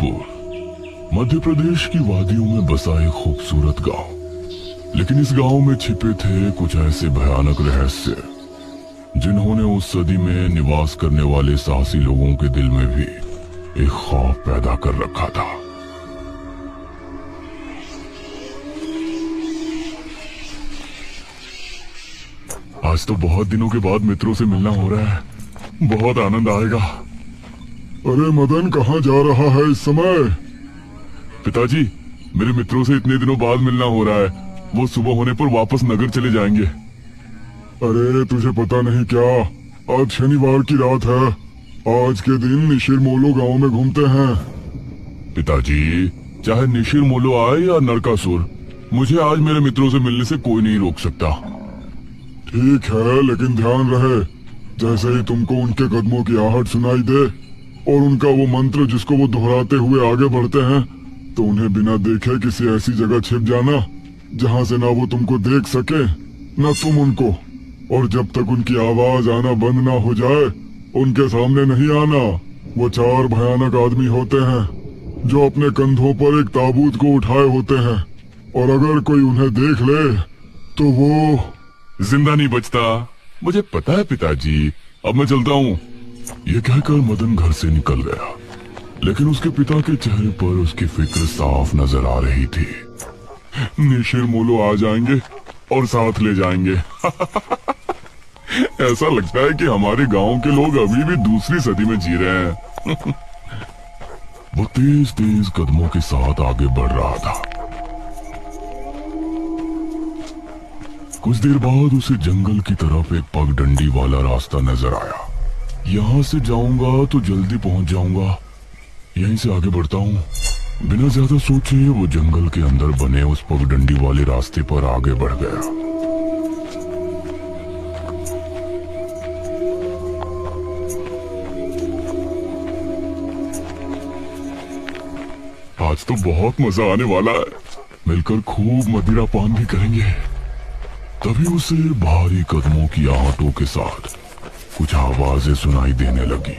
जबलपुर मध्य प्रदेश की वादियों में बसा एक खूबसूरत गांव। लेकिन इस गांव में छिपे थे कुछ ऐसे भयानक रहस्य जिन्होंने उस सदी में निवास करने वाले साहसी लोगों के दिल में भी एक खौफ पैदा कर रखा था। आज तो बहुत दिनों के बाद मित्रों से मिलना हो रहा है, बहुत आनंद आएगा। अरे मदन, कहाँ जा रहा है इस समय? पिताजी, मेरे मित्रों से इतने दिनों बाद मिलना हो रहा है। वो सुबह होने पर वापस नगर चले जाएंगे। अरे तुझे पता नहीं क्या, आज शनिवार की रात है। आज के दिन निशिर मोलो गांव में घूमते हैं। पिताजी, चाहे निशिर मोलो आए या नरकासुर, मुझे आज मेरे मित्रों से मिलने से कोई नहीं रोक सकता। ठीक है, लेकिन ध्यान रहे, जैसे ही तुमको उनके कदमों की आहट सुनाई दे और उनका वो मंत्र जिसको वो दोहराते हुए आगे बढ़ते हैं, तो उन्हें बिना देखे किसी ऐसी जगह छिप जाना जहाँ से ना वो तुमको देख सके ना तुम उनको। और जब तक उनकी आवाज आना बंद ना हो जाए, उनके सामने नहीं आना। वो 4 भयानक आदमी होते हैं जो अपने कंधों पर एक ताबूत को उठाए होते हैं, और अगर कोई उन्हें देख ले तो वो जिंदा नहीं बचता। मुझे पता है पिताजी, अब मैं चलता हूँ। ये कहकर मदन घर से निकल गया, लेकिन उसके पिता के चेहरे पर उसकी फिक्र साफ नजर आ रही थी। निशिर मोलो आ जाएंगे और साथ ले जाएंगे। ऐसा लगता है कि हमारे गांव के लोग अभी भी दूसरी सदी में जी रहे हैं। वो तेज तेज कदमों के साथ आगे बढ़ रहा था। कुछ देर बाद उसे जंगल की तरफ एक पगडंडी वाला रास्ता नजर आया। यहाँ से जाऊंगा तो जल्दी पहुंच जाऊंगा, यहीं से आगे बढ़ता हूँ। बिना ज्यादा सोचे वो जंगल के अंदर बने उस पगडंडी वाले रास्ते पर आगे बढ़ गया। आज तो बहुत मजा आने वाला है, मिलकर खूब मदिरा पान भी करेंगे। तभी उसे भारी कदमों की आहटों के साथ कुछ आवाजें सुनाई देने लगी।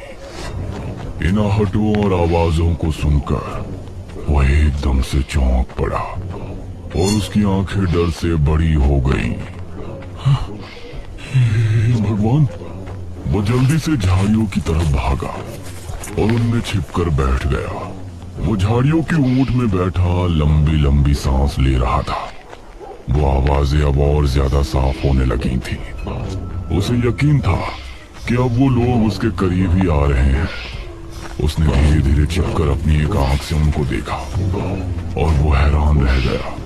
इन आहटों और आवाजों को सुनकर वो एकदम से चौंक पड़ा और उसकी आंखें डर से बड़ी हो गईं। हे भगवान! वो जल्दी से झाड़ियों की तरफ भागा और उनमें छिपकर बैठ गया। वो झाड़ियों की ऊंट में बैठा लंबी लंबी सांस ले रहा था। वो आवाजें अब और ज्यादा साफ होने लगी थी। उसे यकीन था कि अब वो लोग उसके करीब ही आ रहे हैं। उसने धीरे धीरे छिपकर अपनी एक आंख से उनको देखा और वो हैरान रह गया।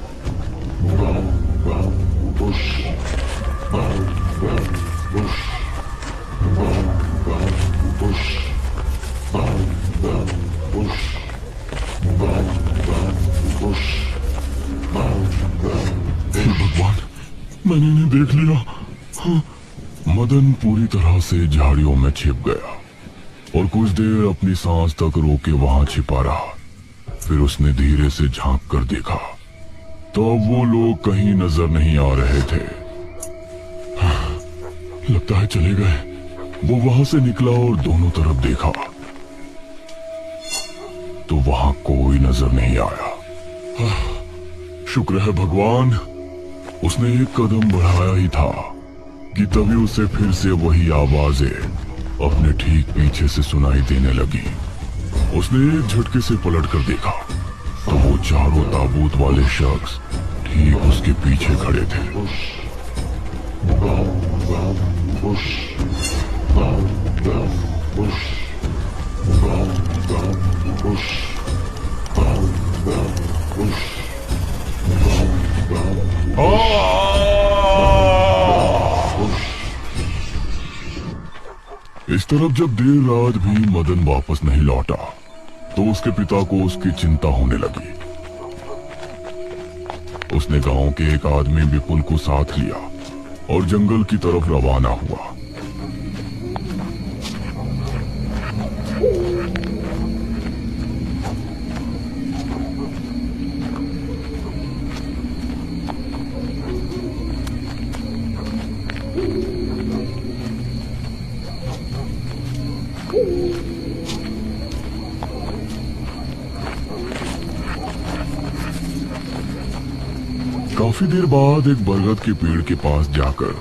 भगवान, मैंने इन्हें देख लिया। हाँ। मदन पूरी तरह से झाड़ियों में छिप गया और कुछ देर अपनी सांस तक रोके वहां छिपा रहा। फिर उसने धीरे से झांक कर देखा तो अब वो लोग कहीं नजर नहीं आ रहे थे। हाँ, लगता है चले गए। वो वहां से निकला और दोनों तरफ देखा तो वहां कोई नजर नहीं आया। हाँ, शुक्र है भगवान, उसने एक कदम बढ़ाया ही था कि तभी उसे फिर से वही आवाजें अपने ठीक पीछे से सुनाई देने लगी। उसने एक झटके से पलट कर देखा तो वो चारों ताबूत वाले शख्स ठीक उसके पीछे खड़े थे। इस तरफ जब देर रात भी मदन वापस नहीं लौटा तो उसके पिता को उसकी चिंता होने लगी। उसने गांव के एक आदमी विपुल को साथ लिया और जंगल की तरफ रवाना हुआ। काफी देर बाद एक बरगद के पेड़ के पास जाकर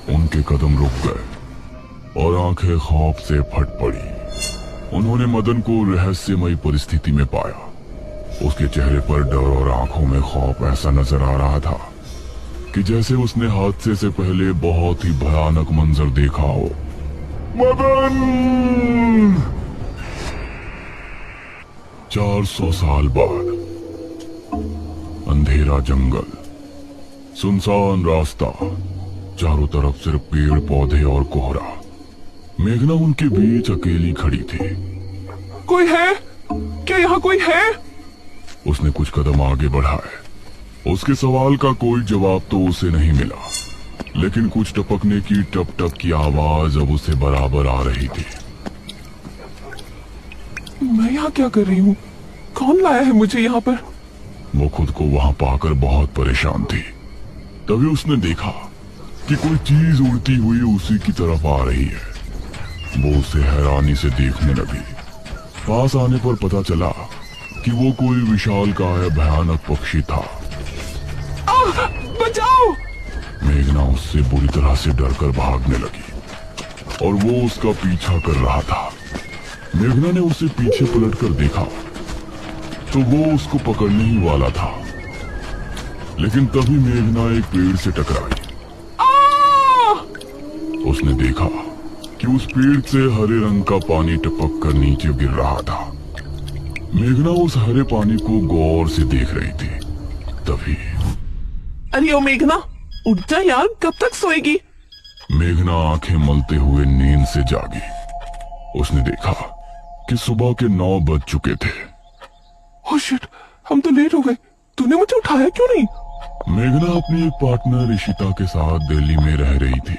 उनके कदम रुक गए और आंखें खौफ से फट पड़ी। उन्होंने मदन को रहस्यमयी परिस्थिति में पाया। उसके चेहरे पर डर और आंखों में खौफ ऐसा नजर आ रहा था कि जैसे उसने हादसे से पहले बहुत ही भयानक मंजर देखा हो। मदन! 400 साल बाद अंधेरा जंगल, सुनसान रास्ता, चारों तरफ सिर्फ पेड़ पौधे और कोहरा। मेघना उनके बीच अकेली खड़ी थी। कोई है? क्या यहाँ कोई है? उसने कुछ कदम आगे बढ़ाए। उसके सवाल का कोई जवाब तो उसे नहीं मिला, लेकिन कुछ टपकने की टप टप की आवाज अब उसे बराबर आ रही थी। मैं यहाँ क्या कर रही हूँ? कौन लाया है मुझे यहाँ पर? वो खुद को वहां पाकर बहुत परेशान थी। तभी उसने देखा कि कोई चीज उड़ती हुई उसी की तरफ आ रही है। वो उसे हैरानी से देखने लगी। पास आने पर पता चला कि वो कोई विशालकाय भयानक पक्षी था। बचाओ! मेघना उससे बुरी तरह से डरकर भागने लगी और वो उसका पीछा कर रहा था। मेघना ने उसे पीछे पलटकर देखा तो वो उसको पकड़ने ही वाला था, लेकिन तभी मेघना एक पेड़ से टकराई। उसने देखा कि उस पेड़ से हरे रंग का पानी टपक कर नीचे गिर रहा था। मेघना उस हरे पानी को गौर से देख रही थी। तभी अरे ओ मेघना, उठ जा यार, कब तक सोएगी? मेघना आंखें मलते हुए नींद से जागी। उसने देखा कि सुबह के 9 बज चुके थे। ओह शिट, हम तो लेट हो गए। तूने मुझे उठाया क्यों नहीं? मेघना अपनी एक पार्टनर इशिता के साथ दिल्ली में रह रही थी,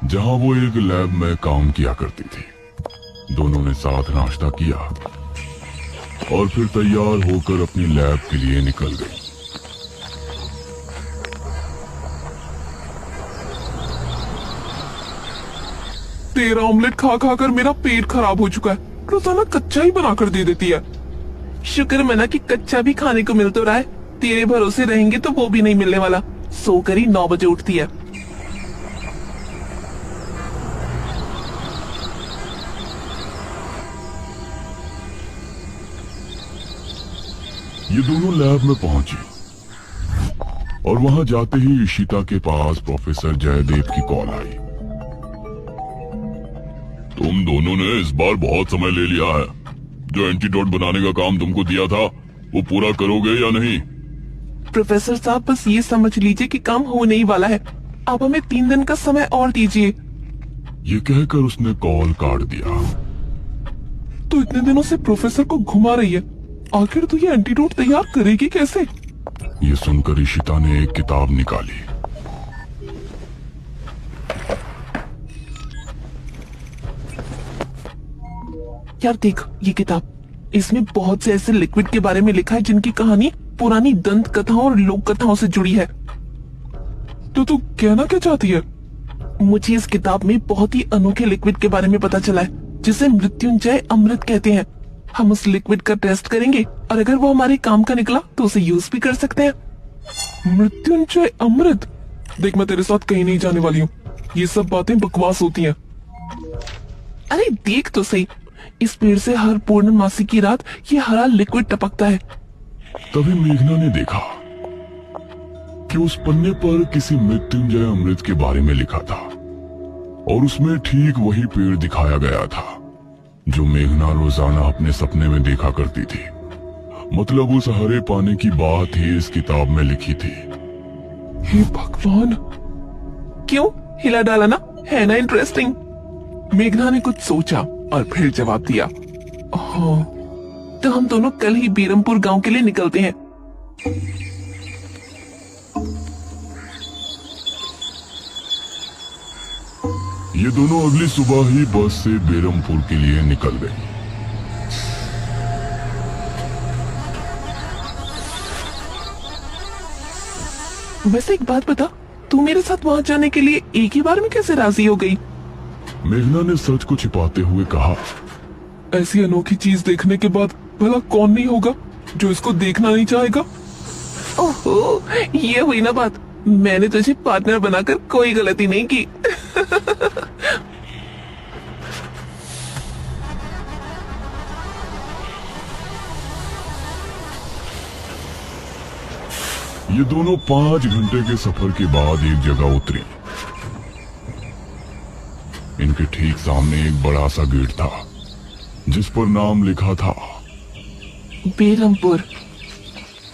जहां वो एक लैब में काम किया करती थी। दोनों ने साथ नाश्ता किया और फिर तैयार होकर अपनी लैब के लिए निकल गई। तेरा ऑमलेट खा खा कर मेरा पेट खराब हो चुका है। रोजाना कच्चा ही बनाकर दे देती है। शुक्र मना कि कच्चा भी खाने को मिल तो रहा है। तेरे भरोसे रहेंगे तो वो भी नहीं मिलने वाला। सोकर ही 9 बजे उठती है। ये दोनों लैब में पहुंची और वहां जाते ही इशिता के पास प्रोफेसर जयदेव की कॉल आई। तुम दोनों ने इस बार बहुत समय ले लिया है। जो एंटीडोट बनाने का काम तुमको दिया था वो पूरा करोगे या नहीं? प्रोफेसर साहब, बस ये समझ लीजिए कि काम होने ही वाला है। आप हमें 3 दिन का समय और दीजिए। ये कहकर उसने कॉल काट दिया। तो इतने दिनों से प्रोफेसर को घुमा रही है, आखिर तो ये एंटीडोट तैयार करेगी कैसे? ये सुनकर इशिता ने एक किताब निकाली। यार देख ये किताब, इसमें बहुत से ऐसे लिक्विड के बारे में लिखा है जिनकी कहानी पुरानी दंत कथाओं और लोक कथाओं से जुड़ी है। तो तू कहना क्या चाहती है? मुझे इस किताब में बहुत ही अनोखे लिक्विड के बारे में पता चला है, जिसे मृत्युंजय अमृत कहते हैं। हम उस लिक्विड का टेस्ट करेंगे और अगर वो हमारे काम का निकला तो उसे यूज भी कर सकते हैं। मृत्युंजय अमृत? देख, मैं तेरे साथ कहीं नहीं जाने वाली हूँ। ये सब बातें बकवास होती हैं। अरे देख तो सही, इस पेड़ से हर पूर्णमासी की रात ये हरा लिक्विड टपकता है। तभी मेघना ने देखा कि उस पन्ने पर किसी मृत्युंजय अमृत के बारे में लिखा था और उसमें ठीक वही पेड़ दिखाया गया था जो मेघना रोजाना अपने सपने में देखा करती थी। मतलब उस हरे पानी की बात ही इस किताब में लिखी थी। हे भगवान, क्यों हिला डाला ना, है ना इंटरेस्टिंग? मेघना ने कुछ सोचा और फिर जवाब दिया, हाँ, तो हम दोनों कल ही बीरमपुर गांव के लिए निकलते हैं। ये दोनों अगली सुबह ही बस से बेरमपुर के लिए निकल गए। वैसे एक बात बता, तू मेरे साथ वहां जाने के लिए एक ही बार में कैसे राजी हो गई? मेघना ने सच को छिपाते हुए कहा, ऐसी अनोखी चीज देखने के बाद भला कौन नहीं होगा जो इसको देखना नहीं चाहेगा? ओहो, ये हुई ना बात। मैंने तुझे पार्टनर बनाकर कोई गलती नहीं की। ये दोनों 5 घंटे के सफर के बाद एक जगह उतरे। इनके ठीक सामने एक बड़ा सा गेट था जिस पर नाम लिखा था बेरमपुर।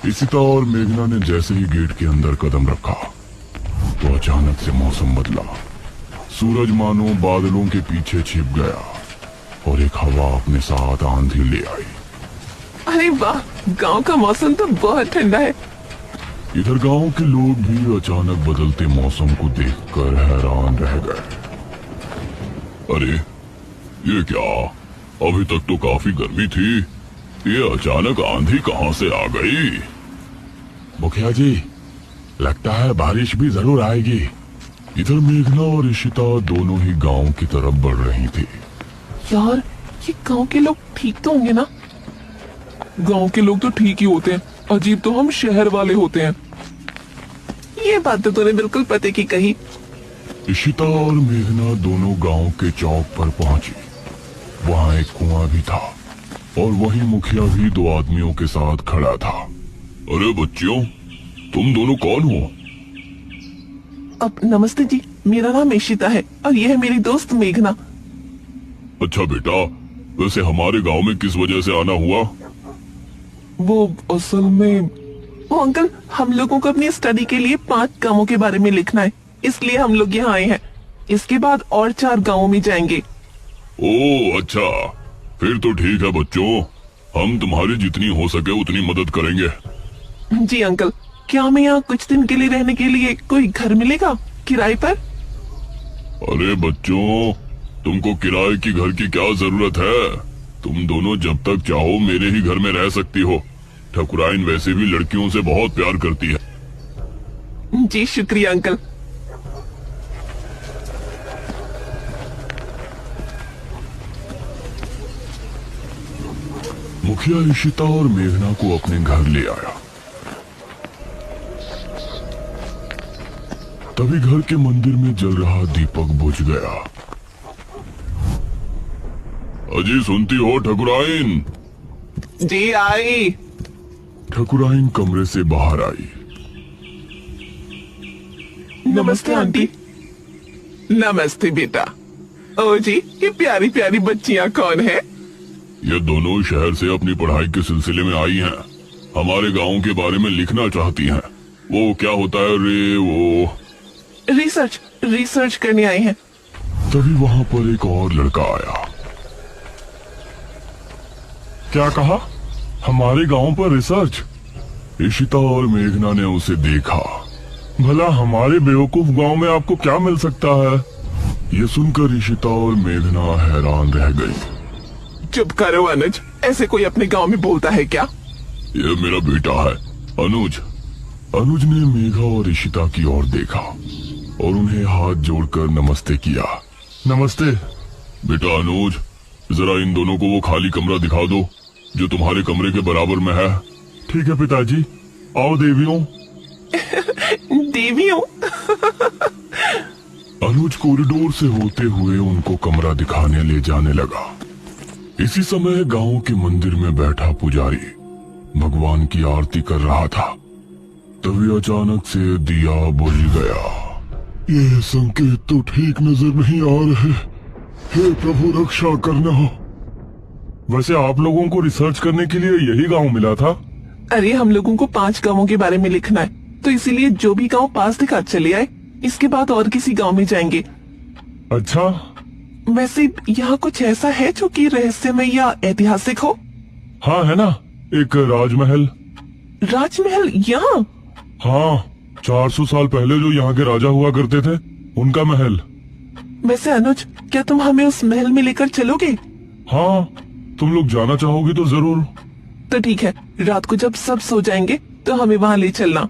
इशिता और मेघना ने जैसे ही गेट के अंदर कदम रखा तो अचानक से मौसम बदला। सूरज मानो बादलों के पीछे छिप गया और एक हवा अपने साथ आंधी ले आई। अरे वाह, गांव का मौसम तो बहुत ठंडा है। इधर गांव के लोग भी अचानक बदलते मौसम को देखकर हैरान रह गए। अरे ये क्या, अभी तक तो काफी गर्मी थी, ये अचानक आंधी कहां से आ गई? मुखिया जी, लगता है बारिश भी जरूर आएगी। इधर मेघना और इशिता दोनों ही गांव की तरफ बढ़ रही थी। यार, ये गांव के लोग ठीक तो होंगे ना? गांव के लोग तो ठीक ही होते हैं, अजीब तो हम शहर वाले होते हैं। ये बात तो तूने बिल्कुल पते की कही। इशिता और मेघना दोनों गांव के चौक पर पहुंची। वहां एक कुआं भी था और वहीं मुखिया भी 2 आदमियों के साथ खड़ा था। अरे बच्चियों, तुम दोनों कौन हो? अब नमस्ते जी, मेरा नाम इशिता है और ये है मेरी दोस्त मेघना। अच्छा बेटा, वैसे हमारे गांव में किस वजह से आना हुआ? वो असल में, वो अंकल, हम लोगों को अपनी स्टडी के लिए 5 गांवों के बारे में लिखना है, इसलिए हम लोग यहाँ आए हैं। इसके बाद और 4 गांवों में जाएंगे। ओह अच्छा, फिर तो ठीक है बच्चों, हम तुम्हारी जितनी हो सके उतनी मदद करेंगे। जी अंकल, क्या हमें यहाँ कुछ दिन के लिए रहने के लिए कोई घर मिलेगा किराए पर? अरे बच्चों, तुमको किराए की घर की क्या जरूरत है? तुम दोनों जब तक चाहो मेरे ही घर में रह सकती हो। ठकुराइन वैसे भी लड़कियों से बहुत प्यार करती है। जी शुक्रिया अंकल। मुखिया इशिता और मेघना को अपने घर ले आया। तभी घर के मंदिर में जल रहा दीपक बुझ गया। अजी सुनती हो ठकुराइन? जी आई। ठकुराइन कमरे से बाहर आई। नमस्ते आंटी। नमस्ते बेटा। ओ जी, ये प्यारी प्यारी बच्चियां कौन है? ये दोनों शहर से अपनी पढ़ाई के सिलसिले में आई हैं। हमारे गांव के बारे में लिखना चाहती हैं। वो क्या होता है रे, वो रिसर्च करने आई हैं। तभी वहां पर एक और लड़का आया। क्या कहा? हमारे गांव पर रिसर्च? इशिता और मेघना ने उसे देखा। भला हमारे बेवकूफ गांव में आपको क्या मिल सकता है? ये सुनकर इशिता और मेघना हैरान रह गई। चुप करो अनुज, ऐसे कोई अपने गांव में बोलता है क्या? ये मेरा बेटा है अनुज। अनुज ने मेघा और इशिता की ओर देखा और उन्हें हाथ जोड़कर नमस्ते किया। नमस्ते बेटा अनुज, जरा इन दोनों को वो खाली कमरा दिखा दो जो तुम्हारे कमरे के बराबर में है। ठीक है पिताजी, आओ देवियों। देवियों? अनुज कॉरिडोर से होते हुए उनको कमरा दिखाने ले जाने लगा। इसी समय गांव के मंदिर में बैठा पुजारी भगवान की आरती कर रहा था। तभी अचानक से दिया बुझ गया। ये संकेत तो ठीक नजर नहीं आ रहे। हे प्रभु, रक्षा करना। वैसे आप लोगों को रिसर्च करने के लिए यही गांव मिला था? अरे हम लोगों को 5 गांवों के बारे में लिखना है, तो इसीलिए जो भी गांव पास दिखा चले आए। इसके बाद और किसी गांव में जाएंगे। अच्छा, वैसे यहाँ कुछ ऐसा है जो कि रहस्यमय या ऐतिहासिक हो? हाँ है ना, एक राजमहल। राजमहल यहाँ? हाँ, 400 साल पहले जो यहाँ के राजा हुआ करते थे, उनका महल। वैसे अनुज, क्या तुम हमें उस महल में लेकर चलोगे? हाँ, तुम लोग जाना चाहोगे तो जरूर। तो ठीक है, रात को जब सब सो जाएंगे तो हमें वहाँ ले चलना।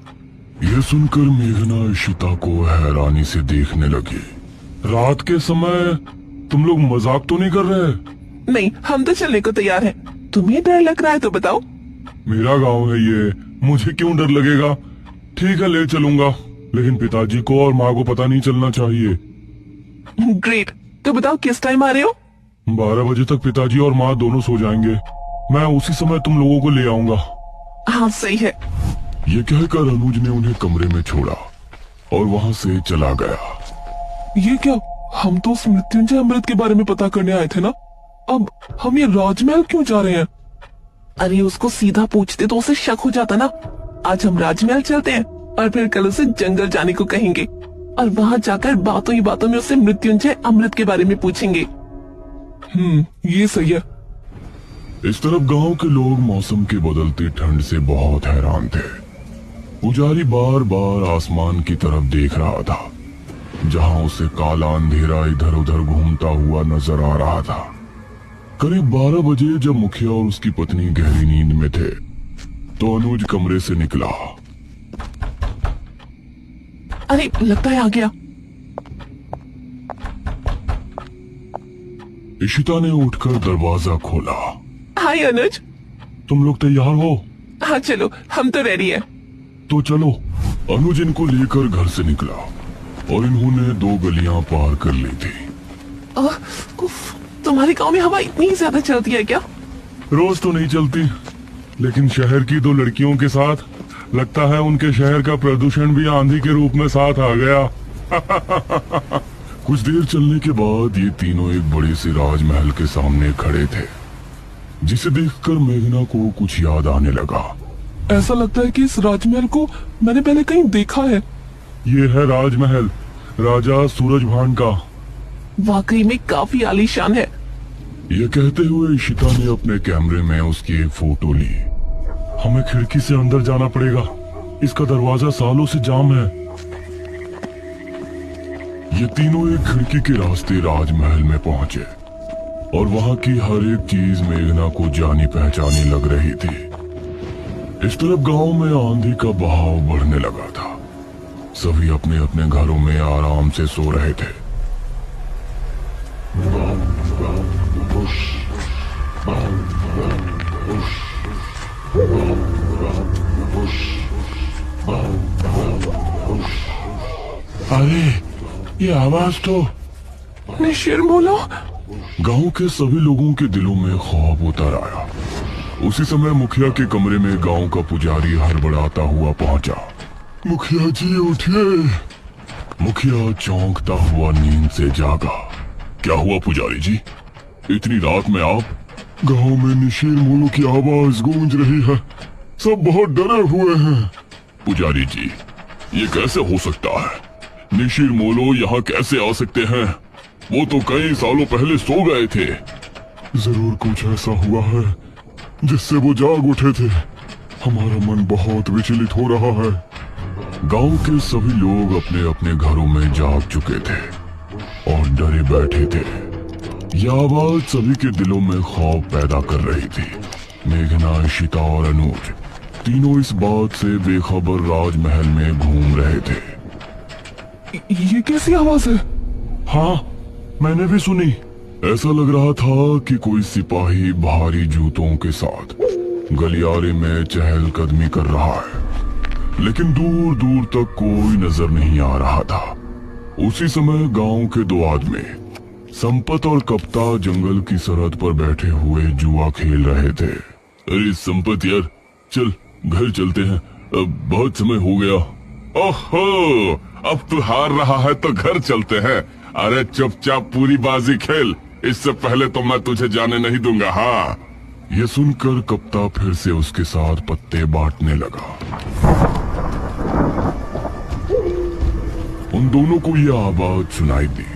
ये सुनकर मेघना इशिता को हैरानी से देखने लगी। रात के समय तुम लोग मजाक तो नहीं कर रहे? नहीं, हम तो चलने को तैयार हैं। तुम्हें डर लग रहा है तो बताओ। मेरा गांव है ये, मुझे क्यों डर लगेगा। ठीक है, ले चलूंगा, लेकिन पिताजी को और माँ को पता नहीं चलना चाहिए। ग्रेट। तो बताओ किस टाइम आ रहे हो? 12 बजे तक पिताजी और माँ दोनों सो जाएंगे। मैं उसी समय तुम लोगों को ले आऊंगा। हाँ सही है। ये कहकर अनुज ने उन्हें कमरे में छोड़ा और वहां से चला गया। ये क्या, हम तो उस मृत्युंजय अमृत के बारे में पता करने आए थे ना, अब हम ये राजमहल क्यों जा रहे हैं? अरे उसको सीधा पूछते तो उसे शक हो जाता ना। आज हम राजमहल चलते हैं और फिर कल उसे जंगल जाने को कहेंगे और वहां जाकर बातों ही बातों में उससे मृत्युंजय अमृत के बारे में पूछेंगे। ये सही है। इस तरफ गांव के लोग मौसम की बदलती ठंड से बहुत हैरान थे। पुजारी बार बार आसमान की तरफ देख रहा था, जहां उसे काला अंधेरा इधर उधर घूमता हुआ नजर आ रहा था। करीब 12 बजे जब मुखिया और उसकी पत्नी गहरी नींद में थे, तो अनुज कमरे से निकला। अरे लगता है आ गया। इशिता ने उठकर दरवाजा खोला। हाय अनुज। तुम लोग तैयार हो? हाँ चलो, हम तो रेडी हैं। तो चलो। अनुज इनको लेकर घर से निकला और इन्होंने 2 गलियां पार कर ली थी। उफ, तुम्हारे गांव में हवा इतनी ज्यादा चलती है क्या? रोज तो नहीं चलती, लेकिन शहर की 2 लड़कियों के साथ लगता है उनके शहर का प्रदूषण भी आंधी के रूप में साथ आ गया। कुछ देर चलने के बाद ये तीनों एक बड़े से राजमहल के सामने खड़े थे, जिसे देखकर मेघना को कुछ याद आने लगा। ऐसा लगता है कि इस राजमहल को मैंने पहले कहीं देखा है। ये है राजमहल, राजा सूरजभान का। वाकई में काफी आलीशान है। ये कहते हुए इशिता ने अपने कैमरे में उसकी एक फोटो ली। हमें खिड़की से अंदर जाना पड़ेगा, इसका दरवाजा सालों से जाम है। ये तीनों एक खिड़की के रास्ते राजमहल में पहुंचे और वहां की हर एक चीज मेघना को जानी पहचानी लग रही थी। इस तरफ गांव में आंधी का बहाव बढ़ने लगा था। सभी अपने अपने घरों में आराम से सो रहे थे। अरे ये आवाज तो निशिर बोलो। गांव के सभी लोगों के दिलों में खौफ उतर आया। उसी समय मुखिया के कमरे में गांव का पुजारी हड़बड़ाता हुआ पहुंचा। मुखिया जी उठिए। मुखिया चौंकता हुआ नींद से जागा। क्या हुआ पुजारी जी, इतनी रात में आप? गांव में निशीर मोलो की आवाज गूंज रही है, सब बहुत डरे हुए हैं। पुजारी जी, ये कैसे हो सकता है? निशीर मोलो यहाँ कैसे आ सकते हैं? वो तो कई सालों पहले सो गए थे। जरूर कुछ ऐसा हुआ है जिससे वो जाग उठे थे। हमारा मन बहुत विचलित हो रहा है। गांव के सभी लोग अपने अपने घरों में जाग चुके थे और डरे बैठे थे। यह आवाज सभी के दिलों में खौफ पैदा कर रही थी। मेघना, इशिता और अनुज तीनों इस बात से बेखबर राजमहल में घूम रहे थे। ये कैसी आवाज है? हाँ, मैंने भी सुनी। ऐसा लग रहा था कि कोई सिपाही भारी जूतों के साथ गलियारे में चहलकदमी कर रहा है, लेकिन दूर दूर तक कोई नजर नहीं आ रहा था। उसी समय गांव के 2 आदमी संपत और कप्ता जंगल की सरहद पर बैठे हुए जुआ खेल रहे थे। अरे संपत यार, चल घर चलते हैं, अब बहुत समय हो गया। ओहो, अब तू हार रहा है तो घर चलते हैं। अरे चुपचाप पूरी बाजी खेल, इससे पहले तो मैं तुझे जाने नहीं दूंगा। हाँ। ये सुनकर कप्ता फिर से उसके साथ पत्ते बांटने लगा। उन दोनों को यह आवाज सुनाई दी।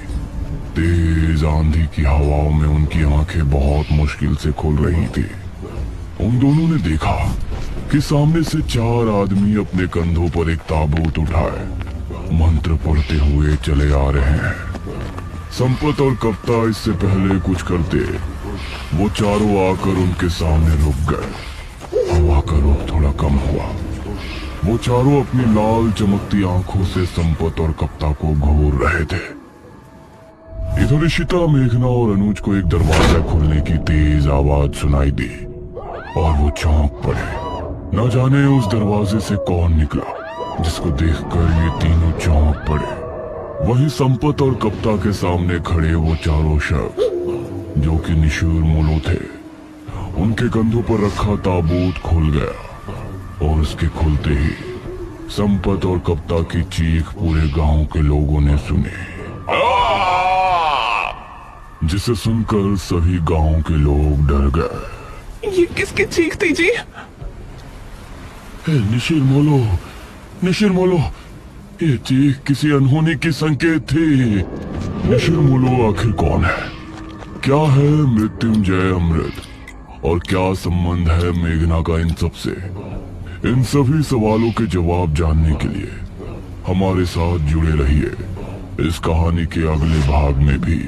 तेज आंधी की हवाओं में उनकी आंखें बहुत मुश्किल से खुल रही थी। उन दोनों ने देखा कि सामने से 4 आदमी अपने कंधों पर एक ताबूत उठाए मंत्र पढ़ते हुए चले आ रहे हैं। संपत और कप्ता इससे पहले कुछ करते, वो चारों आकर उनके सामने रुक गए। हवा का रुख थोड़ा कम हुआ। वो चारों अपनी लाल चमकती आंखों से संपत और कप्ता को घूर रहे थे। इधर इशिता, मेघना और अनुज को एक दरवाजा खुलने की तेज आवाज सुनाई दी और वो चौंक पड़े। न जाने उस दरवाजे से कौन निकला जिसको देखकर ये तीनों चौंक पड़े। वही संपत और कप्ता के सामने खड़े वो चारों शख्स जो कि निशूर मोलो थे। उनके कंधों पर रखा ताबूत खुल गया और उसके खुलते ही संपत और कप्ता की चीख पूरे गांव के लोगों ने सुनी, जिसे सुनकर सभी गांव के लोग डर गए। ये किसकी चीख थी जी? निशिर मोलो, ये चीख किसी अनहोनी की संकेत थी। निशिर मोलो आखिर कौन है? क्या है मृत्युंजय अमृत? और क्या संबंध है मेघना का इन सब से? इन सभी सवालों के जवाब जानने के लिए हमारे साथ जुड़े रहिए इस कहानी के अगले भाग में भी।